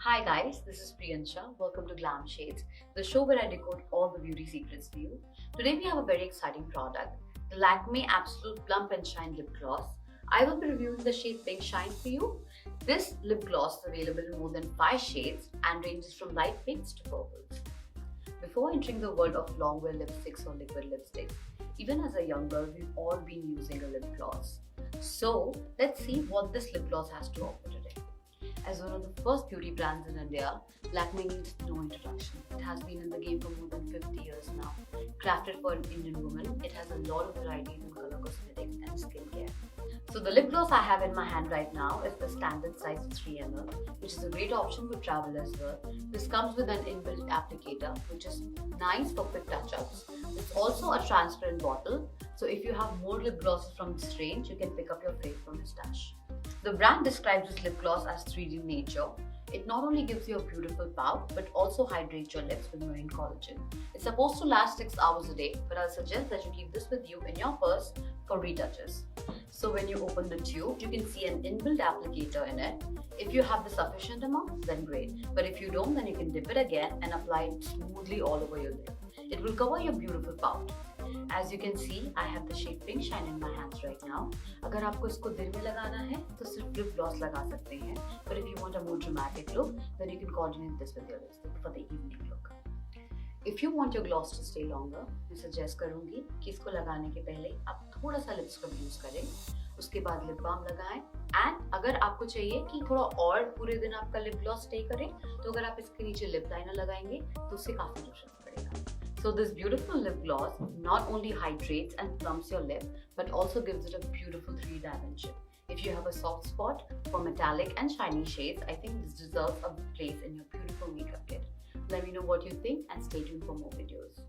Hi guys, this is Priyansha. Welcome to Glam Shades, the show where I decode all the beauty secrets for you. Today we have a very exciting product, the Lakmé Absolute Plump and Shine Lip Gloss. I will be reviewing the shade Pink Shine for you. This lip gloss is available in more than 5 shades and ranges from light pinks to purples. Before entering the world of long wear lipsticks or liquid lipsticks, even as a young girl, we've all been using a lip gloss. So let's see what this lip gloss has to offer today. As one of the first beauty brands in India, Lakmé needs no introduction. It has been in the game for more than 50 years now. Crafted for an Indian woman, it has a lot of varieties in color cosmetics and skincare. So the lip gloss I have in my hand right now is the standard size 3 ml, which is a great option for travel as well. This comes with an inbuilt applicator, which is nice for quick touch-ups. It's also a transparent bottle, so if you have more lip glosses from this range, you can pick up your fave from this stash. The brand describes this lip gloss as 3D nature. It not only gives you a beautiful pout, but also hydrates your lips with marine collagen. It's supposed to last 6 hours a day, but I'll suggest that you keep this with you in your purse for retouches. So when you open the tube, you can see an inbuilt applicator in it. If you have the sufficient amount, then great. But if you don't, then you can dip it again and apply it smoothly all over your lip. It will cover your beautiful pout. As you can see, I have the shade Pink Shine in my hands right now. अगर आपको इसको दिन में लगाना है तो सिर्फ lip gloss लगा सकते हैं. But if you want a more dramatic look, then you can coordinate this with your lipstick for the evening look. If you want your gloss to stay longer, मैं suggest करूँगी कि इसको लगाने के पहले आप थोड़ा सा lip scrub use करें. उसके बाद lip balm लगाएं. And अगर आपको चाहिए कि थोड़ा और पूरे दिन आपका lip gloss stay करे, तो अगर आप इसके नीचे lip liner लगाएंगे तो उससे काफी lotion पड़ेगा. So this beautiful lip gloss not only hydrates and plumps your lip, but also gives it a beautiful 3 dimension. If you have a soft spot for metallic and shiny shades, I think this deserves a place in your beautiful makeup kit. Let me know what you think and stay tuned for more videos.